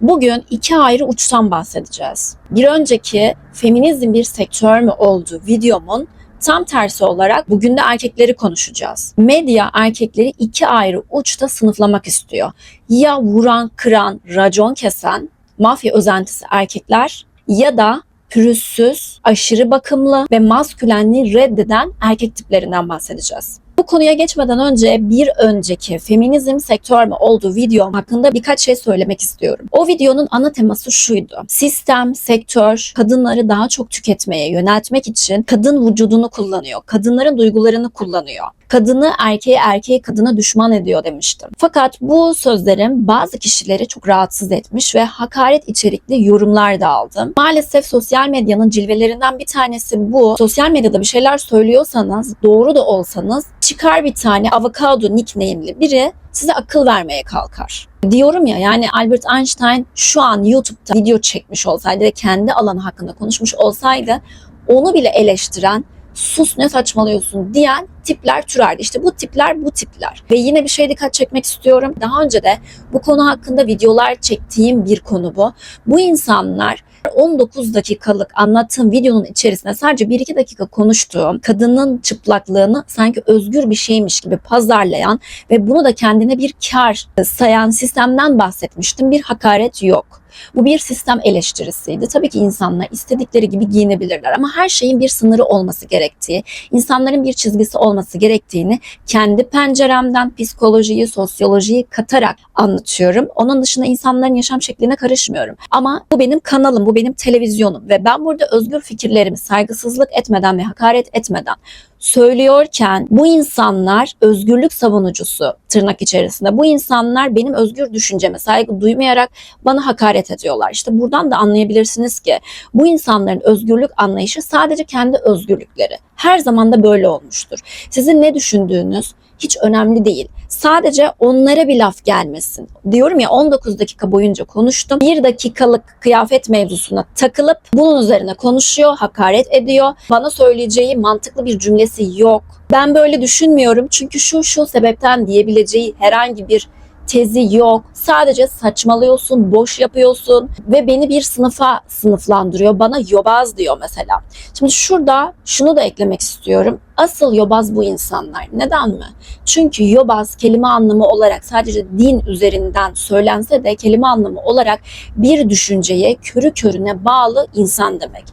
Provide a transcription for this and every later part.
Bugün iki ayrı uçtan bahsedeceğiz. Bir önceki feminizm bir sektör mü olduğu videomun tam tersi olarak bugün de erkekleri konuşacağız. Medya erkekleri iki ayrı uçta sınıflamak istiyor. Ya vuran, kıran, racon kesen, mafya özentisi erkekler ya da pürüzsüz, aşırı bakımlı ve maskülenliği reddeden erkek tiplerinden bahsedeceğiz. Bu konuya geçmeden önce bir önceki feminizm sektör mü olduğu videom hakkında birkaç şey söylemek istiyorum. O videonun ana teması şuydu. Sistem, sektör kadınları daha çok tüketmeye yöneltmek için kadın vücudunu kullanıyor. Kadınların duygularını kullanıyor. Kadını erkeğe, erkeği kadına düşman ediyor demiştim. Fakat bu sözlerim bazı kişileri çok rahatsız etmiş ve hakaret içerikli yorumlar da aldım. Maalesef sosyal medyanın cilvelerinden bir tanesi bu. Sosyal medyada bir şeyler söylüyorsanız, doğru da olsanız çıkar bir tane avokado nickname'li biri size akıl vermeye kalkar. Diyorum ya, yani Albert Einstein şu an YouTube'da video çekmiş olsaydı ve kendi alanı hakkında konuşmuş olsaydı onu bile eleştiren, sus ne saçmalıyorsun diyen tipler türerdi. İşte bu tipler bu tipler. Ve yine bir şey dikkat çekmek istiyorum. Daha önce de bu konu hakkında videolar çektiğim bir konu bu. Bu insanlar 19 dakikalık anlattığım videonun içerisinde sadece 1-2 dakika konuştuğum kadının çıplaklığını sanki özgür bir şeymiş gibi pazarlayan ve bunu da kendine bir kar sayan sistemden bahsetmiştim. Bir hakaret yok. Bu bir sistem eleştirisiydi. Tabii ki insanlar istedikleri gibi giyinebilirler ama her şeyin bir sınırı olması gerektiği, insanların bir çizgisi olması gerektiğini kendi penceremden psikolojiyi, sosyolojiyi katarak anlatıyorum. Onun dışında insanların yaşam şekline karışmıyorum. Ama bu benim kanalım, bu benim televizyonum ve ben burada özgür fikirlerimi saygısızlık etmeden ve hakaret etmeden söylüyorken bu insanlar özgürlük savunucusu tırnak içerisinde. Bu insanlar benim özgür düşünceme saygı duymayarak bana hakaret ediyorlar. İşte buradan da anlayabilirsiniz ki bu insanların özgürlük anlayışı sadece kendi özgürlükleri. Her zaman da böyle olmuştur. Sizin ne düşündüğünüz hiç önemli değil. Sadece onlara bir laf gelmesin. Diyorum ya, 19 dakika boyunca konuştum. 1 dakikalık kıyafet mevzusuna takılıp bunun üzerine konuşuyor, hakaret ediyor. Bana söyleyeceği mantıklı bir cümlesi yok. Ben böyle düşünmüyorum çünkü şu sebepten diyebileceği herhangi bir tezi yok. Sadece saçmalıyorsun, boş yapıyorsun ve beni bir sınıfa sınıflandırıyor. Bana yobaz diyor mesela. Şimdi şurada şunu da eklemek istiyorum. Asıl yobaz bu insanlar. Neden mi? Çünkü yobaz kelime anlamı olarak sadece din üzerinden söylense de kelime anlamı olarak bir düşünceye körü körüne bağlı insan demek.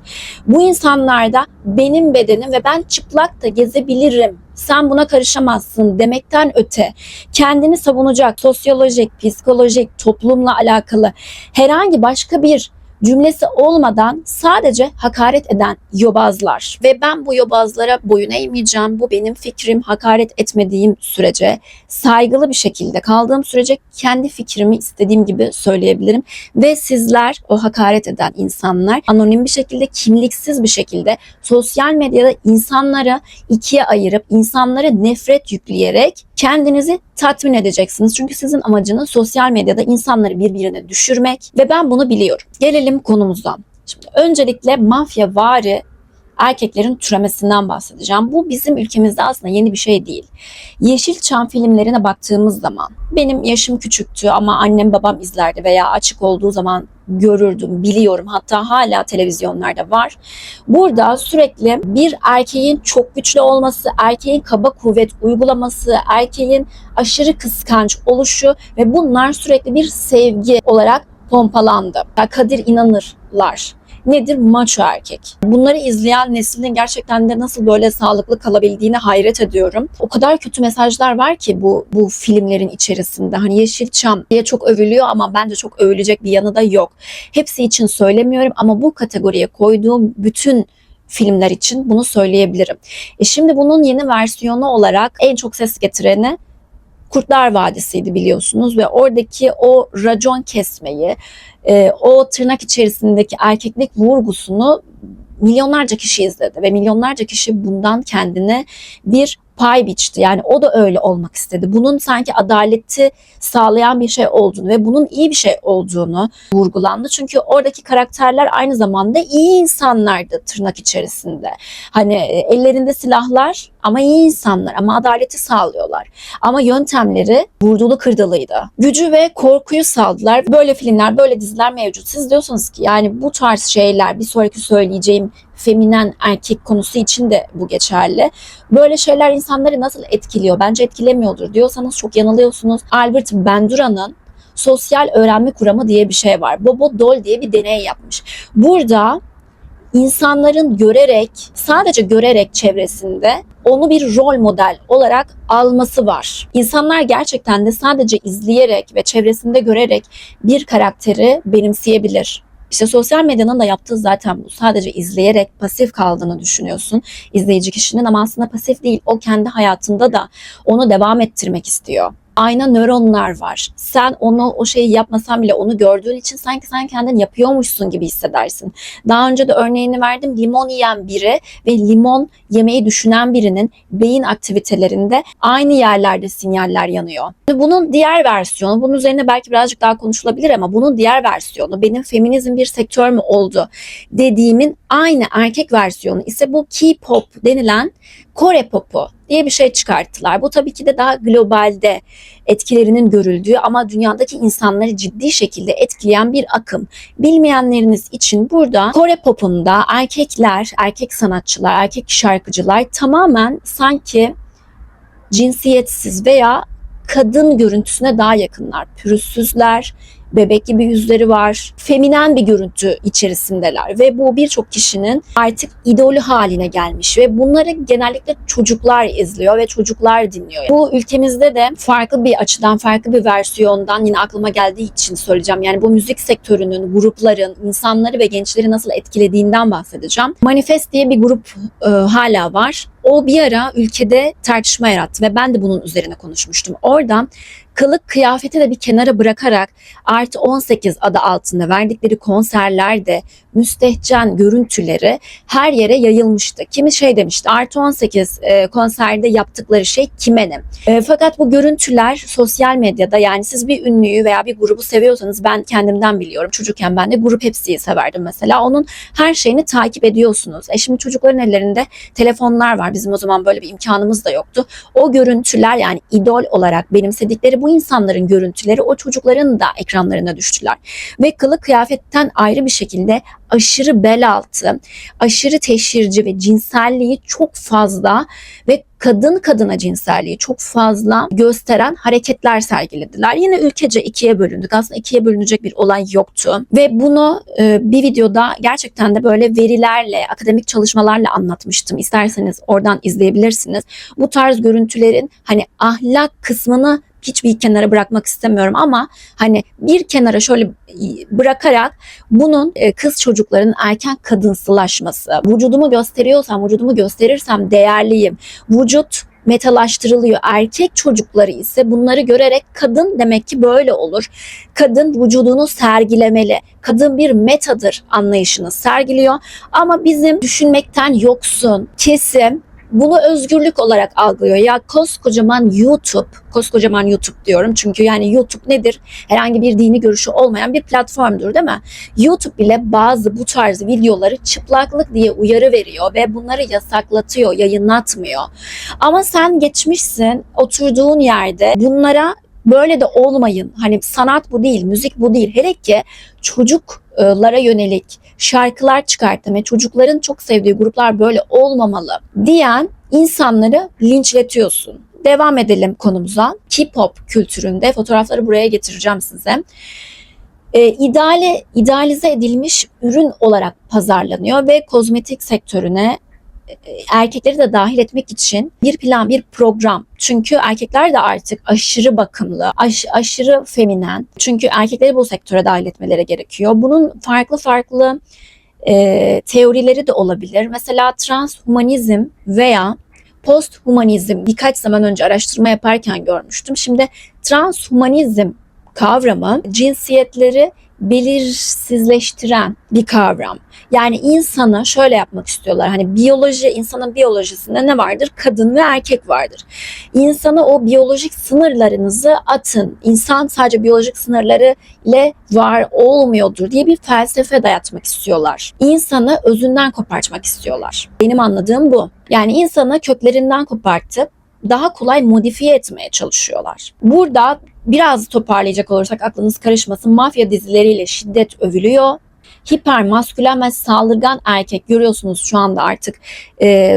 Bu insanlarda benim bedenim ve ben çıplak da gezebilirim, sen buna karışamazsın demekten öte kendini savunacak sosyolojik, psikolojik, toplumla alakalı herhangi başka bir cümlesi olmadan sadece hakaret eden yobazlar. Ve ben bu yobazlara boyun eğmeyeceğim. Bu benim fikrim. Hakaret etmediğim sürece, saygılı bir şekilde kaldığım sürece kendi fikrimi istediğim gibi söyleyebilirim. Ve sizler, o hakaret eden insanlar, anonim bir şekilde, kimliksiz bir şekilde sosyal medyada insanları ikiye ayırıp insanlara nefret yükleyerek kendinizi tatmin edeceksiniz. Çünkü sizin amacınız sosyal medyada insanları birbirine düşürmek ve ben bunu biliyorum. Gelelim konumuzdan. Şimdi öncelikle mafyavari erkeklerin türemesinden bahsedeceğim. Bu bizim ülkemizde aslında yeni bir şey değil. Yeşilçam filmlerine baktığımız zaman benim yaşım küçüktü ama annem babam izlerdi veya açık olduğu zaman görürdüm, biliyorum. Hatta hala televizyonlarda var. Burada sürekli bir erkeğin çok güçlü olması, erkeğin kaba kuvvet uygulaması, erkeğin aşırı kıskanç oluşu ve bunlar sürekli bir sevgi olarak pompalandı. Kadir İnanırlar. Nedir? Maço erkek. Bunları izleyen neslin gerçekten de nasıl böyle sağlıklı kalabildiğine hayret ediyorum. O kadar kötü mesajlar var ki bu filmlerin içerisinde. Hani Yeşilçam diye çok övülüyor ama bence çok övülecek bir yanı da yok. Hepsi için söylemiyorum ama bu kategoriye koyduğum bütün filmler için bunu söyleyebilirim. Şimdi bunun yeni versiyonu olarak en çok ses getireni Kurtlar Vadisi'ydi biliyorsunuz ve oradaki o racon kesmeyi, o tırnak içerisindeki erkeklik vurgusunu milyonlarca kişi izledi ve milyonlarca kişi bundan kendine bir pay biçti. Yani o da öyle olmak istedi. Bunun sanki adaleti sağlayan bir şey olduğunu ve bunun iyi bir şey olduğunu vurgulandı. Çünkü oradaki karakterler aynı zamanda iyi insanlardı tırnak içerisinde. Hani ellerinde silahlar ama iyi insanlar, ama adaleti sağlıyorlar. Ama yöntemleri vurdulu kırdılıydı. Gücü ve korkuyu saldılar. Böyle filmler, böyle diziler mevcut. Siz diyorsunuz ki yani bu tarz şeyler, bir sonraki söyleyeceğim feminen erkek konusu için de bu geçerli. Böyle şeyler insanları nasıl etkiliyor? Bence etkilemiyordur diyorsanız çok yanılıyorsunuz. Albert Bandura'nın sosyal öğrenme kuramı diye bir şey var. Bobo Doll diye bir deney yapmış. Burada insanların görerek, sadece görerek çevresinde onu bir rol model olarak alması var. İnsanlar gerçekten de sadece izleyerek ve çevresinde görerek bir karakteri benimseyebilir. İşte sosyal medyanın da yaptığı zaten bu. Sadece izleyerek pasif kaldığını düşünüyorsun izleyici kişinin, ama aslında pasif değil. O kendi hayatında da onu devam ettirmek istiyor. Ayna nöronlar var. Sen o şeyi yapmasan bile onu gördüğün için sanki sen kendin yapıyormuşsun gibi hissedersin. Daha önce de örneğini verdim. Limon yiyen biri ve limon yemeyi düşünen birinin beyin aktivitelerinde aynı yerlerde sinyaller yanıyor. Bunun diğer versiyonu, bunun üzerine belki birazcık daha konuşulabilir ama bunun diğer versiyonu, benim feminizm bir sektör mü oldu dediğimin aynı erkek versiyonu ise bu K-pop denilen Kore popu diye bir şey çıkarttılar. Bu tabii ki de daha globalde etkilerinin görüldüğü ama dünyadaki insanları ciddi şekilde etkileyen bir akım. Bilmeyenleriniz için burada Kore popunda erkekler, erkek sanatçılar, erkek şarkıcılar tamamen sanki cinsiyetsiz veya kadın görüntüsüne daha yakınlar. Pürüzsüzler, bebek gibi yüzleri var. Feminen bir görüntü içerisindeler ve bu birçok kişinin artık idolü haline gelmiş ve bunları genellikle çocuklar izliyor ve çocuklar dinliyor. Bu ülkemizde de farklı bir açıdan, farklı bir versiyondan yine aklıma geldiği için söyleyeceğim. Yani bu müzik sektörünün, grupların, insanları ve gençleri nasıl etkilediğinden bahsedeceğim. Manifest diye bir grup hala var. O bir ara ülkede tartışma yarattı ve ben de bunun üzerine konuşmuştum. Oradan kılık kıyafeti de bir kenara bırakarak Artı 18 adı altında verdikleri konserlerde müstehcen görüntüleri her yere yayılmıştı. Kimi şey demişti, Artı 18 konserde yaptıkları şey kime ne? Fakat bu görüntüler sosyal medyada, yani siz bir ünlüyü veya bir grubu seviyorsanız, ben kendimden biliyorum. Çocukken ben de Grup Hepsi'yi severdim mesela. Onun her şeyini takip ediyorsunuz. Şimdi çocukların ellerinde telefonlar var. Bizim o zaman böyle bir imkanımız da yoktu. O görüntüler, yani idol olarak benimsedikleri bu insanların görüntüleri o çocukların da ekranlarına düştüler. Ve kılık kıyafetten ayrı bir şekilde aşırı bel altı, aşırı teşhirci ve cinselliği çok fazla ve kadın kadına cinselliği çok fazla gösteren hareketler sergilediler. Yine ülkece ikiye bölündük. Aslında ikiye bölünecek bir olay yoktu. Ve bunu bir videoda gerçekten de böyle verilerle, akademik çalışmalarla anlatmıştım. İsterseniz oradan izleyebilirsiniz. Bu tarz görüntülerin hani ahlak kısmını hiçbir kenara bırakmak istemiyorum ama hani bir kenara şöyle bırakarak bunun kız çocukların erken kadınsılaşması, vücudumu gösteriyorsam, vücudumu gösterirsem değerliyim, vücut metalaştırılıyor. Erkek çocukları ise bunları görerek kadın demek ki böyle olur. Kadın vücudunu sergilemeli. Kadın bir metadır anlayışını sergiliyor. Ama bizim düşünmekten yoksun kesim bunu özgürlük olarak algılıyor. Ya koskocaman YouTube diyorum çünkü yani YouTube nedir? Herhangi bir dini görüşü olmayan bir platformdur, değil mi? YouTube bile bazı bu tarz videoları çıplaklık diye uyarı veriyor ve bunları yasaklatıyor, yayınlatmıyor. Ama sen geçmişsin, oturduğun yerde bunlara böyle de olmayın. Hani sanat bu değil, müzik bu değil. Hele ki çocuklara yönelik şarkılar çıkartan ve çocukların çok sevdiği gruplar böyle olmamalı diyen insanları linçletiyorsun. Devam edelim konumuza. K-pop kültüründe, fotoğrafları buraya getireceğim size. İdealize edilmiş ürün olarak pazarlanıyor ve kozmetik sektörüne erkekleri de dahil etmek için bir plan, bir program. Çünkü erkekler de artık aşırı bakımlı, aşırı feminen. Çünkü erkekleri bu sektöre dahil etmeleri gerekiyor. Bunun farklı teorileri de olabilir. Mesela transhumanizm veya posthumanizm, birkaç zaman önce araştırma yaparken görmüştüm. Şimdi transhumanizm kavramı cinsiyetleri belirsizleştiren bir kavram. Yani insanı şöyle yapmak istiyorlar. Hani biyoloji, insanın biyolojisinde ne vardır? Kadın ve erkek vardır. İnsana o biyolojik sınırlarınızı atın. İnsan sadece biyolojik sınırları ile var olmuyordur diye bir felsefe dayatmak istiyorlar. İnsanı özünden kopartmak istiyorlar. Benim anladığım bu. Yani insanı köklerinden kopartıp daha kolay modifiye etmeye çalışıyorlar. Burada biraz toparlayacak olursak aklınız karışmasın. Mafya dizileriyle şiddet övülüyor. Hipermaskülen ve saldırgan erkek görüyorsunuz şu anda artık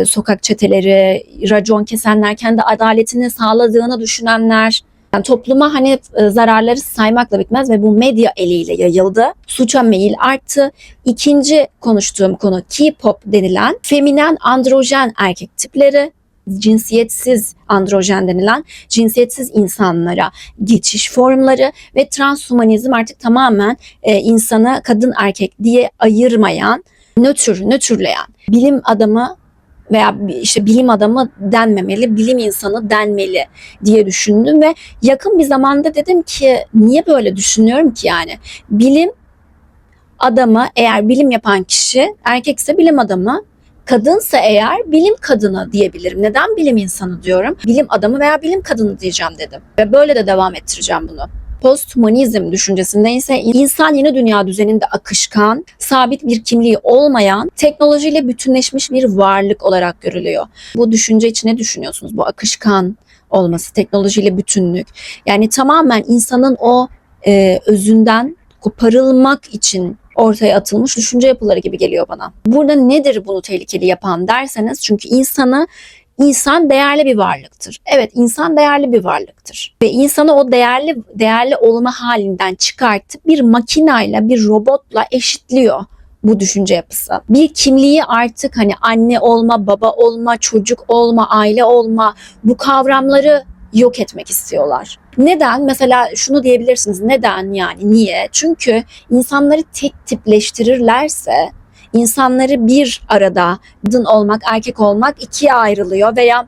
sokak çeteleri, racon kesenler, kendi adaletini sağladığını düşünenler. Yani topluma hani zararları saymakla bitmez ve bu medya eliyle yayıldı. Suça meyil arttı. İkinci konuştuğum konu K-pop denilen feminen androjen erkek tipleri, cinsiyetsiz androjen denilen cinsiyetsiz insanlara geçiş formları ve transhumanizm artık tamamen insanı kadın erkek diye ayırmayan, nötrleyen bilim adamı veya işte bilim adamı denmemeli, bilim insanı denmeli diye düşündüm ve yakın bir zamanda dedim ki niye böyle düşünüyorum ki yani? Bilim adamı, eğer bilim yapan kişi erkekse bilim adamı, kadınsa eğer bilim kadını diyebilirim. Neden bilim insanı diyorum? Bilim adamı veya bilim kadını diyeceğim dedim. Ve böyle de devam ettireceğim bunu. Posthumanizm düşüncesinde ise insan yeni dünya düzeninde akışkan, sabit bir kimliği olmayan, teknolojiyle bütünleşmiş bir varlık olarak görülüyor. Bu düşünce için ne düşünüyorsunuz? Bu akışkan olması, teknolojiyle bütünlük. Yani tamamen insanın o özünden koparılmak için ortaya atılmış düşünce yapıları gibi geliyor bana. Burada nedir bunu tehlikeli yapan derseniz, çünkü insan değerli bir varlıktır. Evet, insan değerli bir varlıktır. Ve insanı o değerli olma halinden çıkartıp bir makinayla, bir robotla eşitliyor bu düşünce yapısı. Bir kimliği artık hani anne olma, baba olma, çocuk olma, aile olma, bu kavramları yok etmek istiyorlar. Neden? Mesela şunu diyebilirsiniz. Neden yani? Niye? Çünkü insanları tek tipleştirirlerse insanları bir arada kadın olmak, erkek olmak ikiye ayrılıyor veya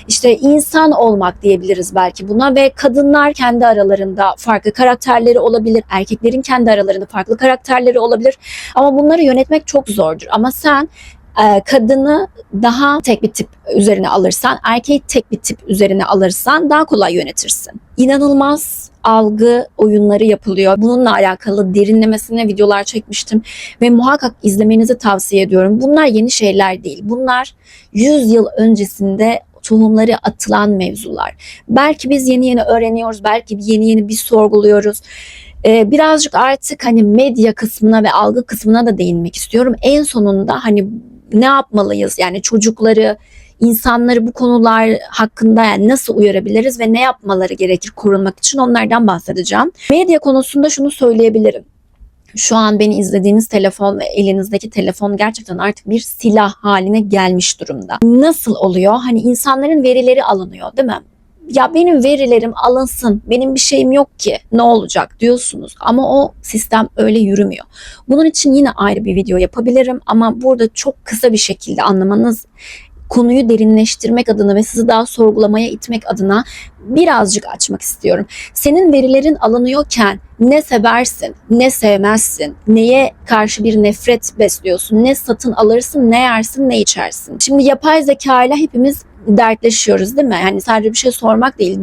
işte insan olmak diyebiliriz belki buna ve kadınlar kendi aralarında farklı karakterleri olabilir, erkeklerin kendi aralarında farklı karakterleri olabilir ama bunları yönetmek çok zordur. Ama sen kadını daha tek bir tip üzerine alırsan, erkeği tek bir tip üzerine alırsan daha kolay yönetirsin. İnanılmaz algı oyunları yapılıyor. Bununla alakalı derinlemesine videolar çekmiştim ve muhakkak izlemenizi tavsiye ediyorum. Bunlar yeni şeyler değil. Bunlar 100 yıl öncesinde tohumları atılan mevzular. Belki biz yeni öğreniyoruz, belki yeni bir sorguluyoruz. Birazcık artık hani medya kısmına ve algı kısmına da değinmek istiyorum. En sonunda hani ne yapmalıyız? Yani çocukları, insanları bu konular hakkında yani nasıl uyarabiliriz ve ne yapmaları gerekir korunmak için, onlardan bahsedeceğim. Medya konusunda şunu söyleyebilirim. Şu an beni izlediğiniz telefon ve elinizdeki telefon gerçekten artık bir silah haline gelmiş durumda. Nasıl oluyor? Hani insanların verileri alınıyor, değil mi? Ya benim verilerim alınsın, benim bir şeyim yok ki, ne olacak diyorsunuz ama o sistem öyle yürümüyor. Bunun için yine ayrı bir video yapabilirim ama burada çok kısa bir şekilde anlamanız, konuyu derinleştirmek adına ve sizi daha sorgulamaya itmek adına birazcık açmak istiyorum. Senin verilerin alınıyorken ne seversin, ne sevmezsin, neye karşı bir nefret besliyorsun, ne satın alırsın, ne yersin, ne içersin. Şimdi yapay zeka ile hepimiz dertleşiyoruz, değil mi? Yani sadece bir şey sormak değil,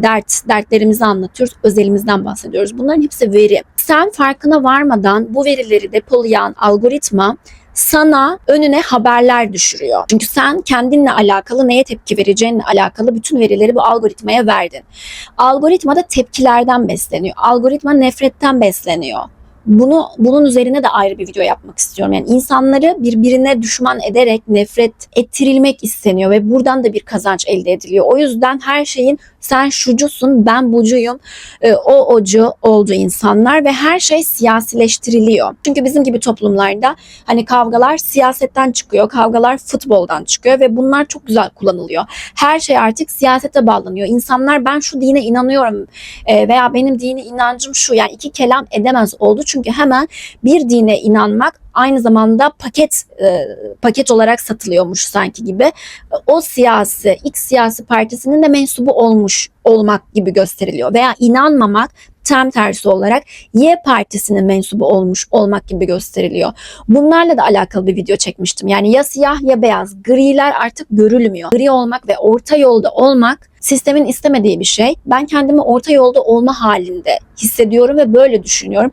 dertlerimizi anlatıyoruz, özelimizden bahsediyoruz. Bunların hepsi veri. Sen farkına varmadan bu verileri depolayan algoritma sana önüne haberler düşürüyor. Çünkü sen kendinle alakalı neye tepki vereceğinle alakalı bütün verileri bu algoritmaya verdin. Algoritma da tepkilerden besleniyor. Algoritma nefretten besleniyor. Bunun üzerine de ayrı bir video yapmak istiyorum. Yani insanları birbirine düşman ederek nefret ettirilmek isteniyor ve buradan da bir kazanç elde ediliyor. O yüzden her şeyin sen şucusun, ben bucuyum, o ocu oldu insanlar ve her şey siyasileştiriliyor. Çünkü bizim gibi toplumlarda hani kavgalar siyasetten çıkıyor, kavgalar futboldan çıkıyor ve bunlar çok güzel kullanılıyor. Her şey artık siyasete bağlanıyor. İnsanlar ben şu dine inanıyorum veya benim dini inancım şu, yani iki kelam edemez oldu. Çünkü hemen bir dine inanmak aynı zamanda paket olarak satılıyormuş sanki gibi. O X siyasi partisinin de mensubu olmak gibi gösteriliyor. Veya inanmamak tam tersi olarak Y partisinin mensubu olmuş olmak gibi gösteriliyor. Bunlarla da alakalı bir video çekmiştim. Yani ya siyah ya beyaz, griler artık görülmüyor. Gri olmak ve orta yolda olmak sistemin istemediği bir şey. Ben kendimi orta yolda olma halinde hissediyorum ve böyle düşünüyorum.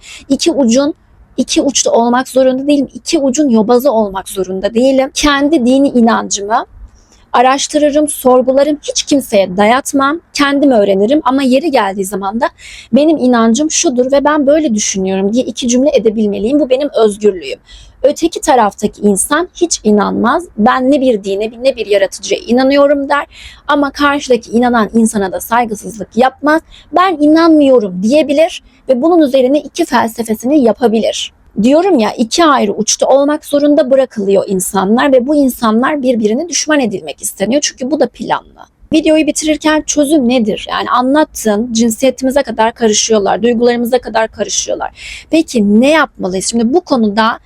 İki uçta olmak zorunda değilim. İki ucun yobazı olmak zorunda değilim. Kendi dini inancımı araştırırım, sorgularım, hiç kimseye dayatmam, kendim öğrenirim ama yeri geldiği zaman da benim inancım şudur ve ben böyle düşünüyorum diye iki cümle edebilmeliyim. Bu benim özgürlüğüm. Öteki taraftaki insan hiç inanmaz. Ben ne bir dine ne bir yaratıcıya inanıyorum der ama karşıdaki inanan insana da saygısızlık yapmaz. Ben inanmıyorum diyebilir ve bunun üzerine iki felsefesini yapabilir. Diyorum ya, iki ayrı uçta olmak zorunda bırakılıyor insanlar ve bu insanlar birbirine düşman edilmek isteniyor. Çünkü bu da planlı. Videoyu bitirirken çözüm nedir? Yani anlattın, cinsiyetimize kadar karışıyorlar, duygularımıza kadar karışıyorlar. Peki ne yapmalıyız? Şimdi bu konuda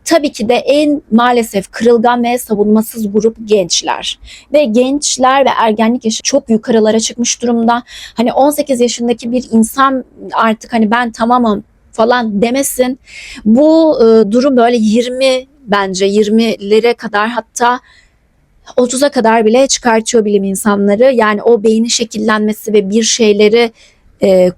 tabii ki de en maalesef kırılgan ve savunmasız grup gençler. Ve gençler ve ergenlik yaşı çok yukarılara çıkmış durumda. Hani 18 yaşındaki bir insan artık hani ben tamamım falan demesin. Bu durum böyle 20, bence 20'lere kadar, hatta 30'a kadar bile çıkartıyor bilim insanları. Yani o beynin şekillenmesi ve bir şeyleri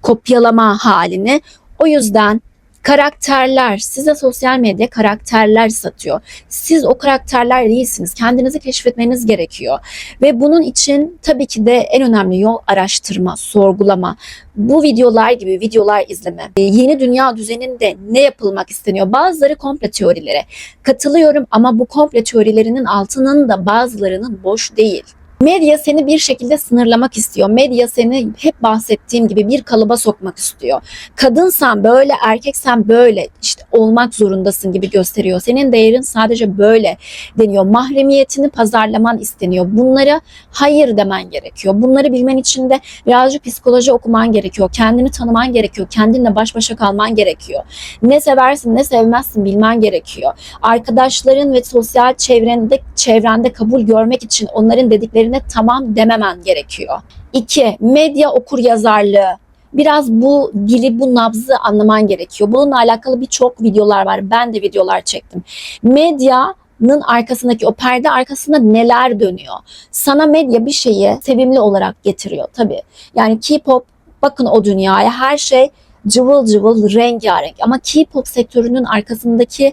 kopyalama halini. O yüzden karakterler, size sosyal medya karakterler satıyor. Siz o karakterler değilsiniz. Kendinizi keşfetmeniz gerekiyor. Ve bunun için tabii ki de en önemli yol araştırma, sorgulama. Bu videolar gibi videolar izleme. Yeni dünya düzeninde ne yapılmak isteniyor? Bazıları komple teorilere katılıyorum ama bu komple teorilerinin altının da bazılarının boş değil. Medya seni bir şekilde sınırlamak istiyor. Medya seni hep bahsettiğim gibi bir kalıba sokmak istiyor. Kadınsan böyle, erkeksen böyle işte olmak zorundasın gibi gösteriyor. Senin değerin sadece böyle deniyor. Mahremiyetini pazarlaman isteniyor. Bunlara hayır demen gerekiyor. Bunları bilmen için de birazcık psikoloji okuman gerekiyor. Kendini tanıman gerekiyor. Kendinle baş başa kalman gerekiyor. Ne seversin ne sevmezsin bilmen gerekiyor. Arkadaşların ve sosyal çevrende kabul görmek için onların dediklerine tamam dememen gerekiyor. 2. Medya okuryazarlığı. Biraz bu dili, bu nabzı anlaman gerekiyor. Bununla alakalı birçok videolar var. Ben de videolar çektim. Medyanın arkasındaki, o perde arkasında neler dönüyor? Sana medya bir şeyi sevimli olarak getiriyor tabii. Yani K-pop, bakın o dünyaya, her şey cıvıl cıvıl, rengarenk. Ama K-pop sektörünün arkasındaki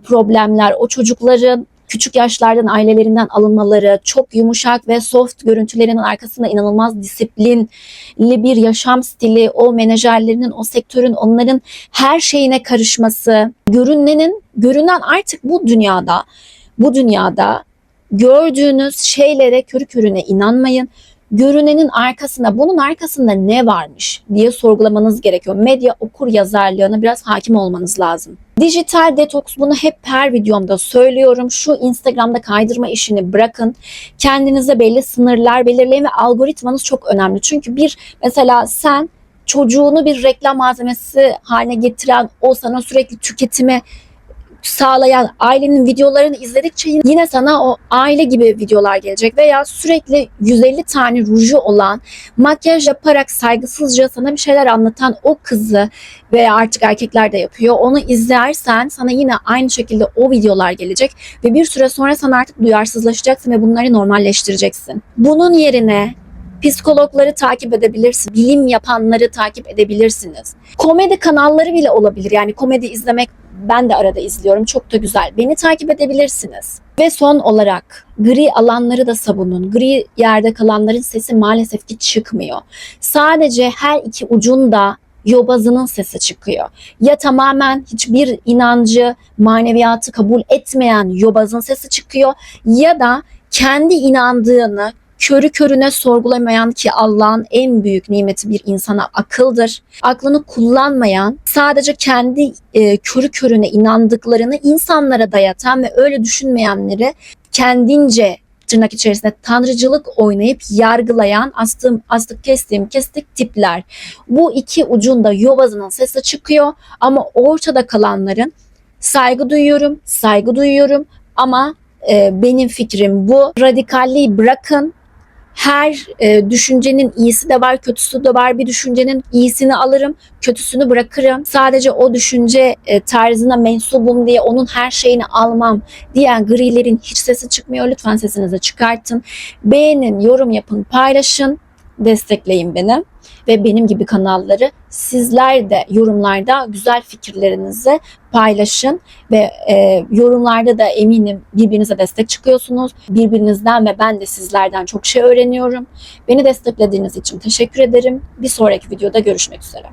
problemler, o çocukların küçük yaşlardan ailelerinden alınmaları, çok yumuşak ve soft görüntülerinin arkasında inanılmaz disiplinli bir yaşam stili, o menajerlerinin, o sektörün onların her şeyine karışması, görünen artık bu dünyada gördüğünüz şeylere körü körüne inanmayın. Görünenin arkasında, bunun arkasında ne varmış diye sorgulamanız gerekiyor. Medya okur yazarlığına biraz hakim olmanız lazım. Dijital detoks, bunu hep her videomda söylüyorum. Şu Instagram'da kaydırma işini bırakın. Kendinize belli sınırlar belirleyin ve algoritmanız çok önemli. Çünkü mesela sen çocuğunu bir reklam malzemesi haline getiren, o sana sürekli tüketimi sağlayan ailenin videolarını izledikçe yine sana o aile gibi videolar gelecek veya sürekli 150 tane ruju olan, makyaj yaparak saygısızca sana bir şeyler anlatan o kızı veya artık erkekler de yapıyor. Onu izlersen sana yine aynı şekilde o videolar gelecek ve bir süre sonra sen artık duyarsızlaşacaksın ve bunları normalleştireceksin. Bunun yerine psikologları takip edebilirsiniz. Bilim yapanları takip edebilirsiniz. Komedi kanalları bile olabilir. Yani komedi izlemek, ben de arada izliyorum. Çok da güzel. Beni takip edebilirsiniz. Ve son olarak gri alanları da savunun. Gri yerde kalanların sesi maalesef ki çıkmıyor. Sadece her iki ucunda yobazının sesi çıkıyor. Ya tamamen hiçbir inancı, maneviyatı kabul etmeyen yobazın sesi çıkıyor ya da kendi inandığını körü körüne sorgulamayan, ki Allah'ın en büyük nimeti bir insana akıldır. Aklını kullanmayan, sadece kendi körü körüne inandıklarını insanlara dayatan ve öyle düşünmeyenleri kendince tırnak içerisinde tanrıcılık oynayıp yargılayan astık kestik tipler. Bu iki ucunda yobazının sesi çıkıyor ama ortada kalanların saygı duyuyorum ama benim fikrim bu. Radikalliği bırakın. Her düşüncenin iyisi de var, kötüsü de var. Bir düşüncenin iyisini alırım, kötüsünü bırakırım. Sadece o düşünce tarzına mensubum diye onun her şeyini almam diyen grilerin hiç sesi çıkmıyor. Lütfen sesinizi çıkartın. Beğenin, yorum yapın, paylaşın, destekleyin beni ve benim gibi kanalları. Sizler de yorumlarda güzel fikirlerinizi paylaşın ve yorumlarda da eminim birbirinize destek çıkıyorsunuz. Birbirinizden ve ben de sizlerden çok şey öğreniyorum. Beni desteklediğiniz için teşekkür ederim. Bir sonraki videoda görüşmek üzere.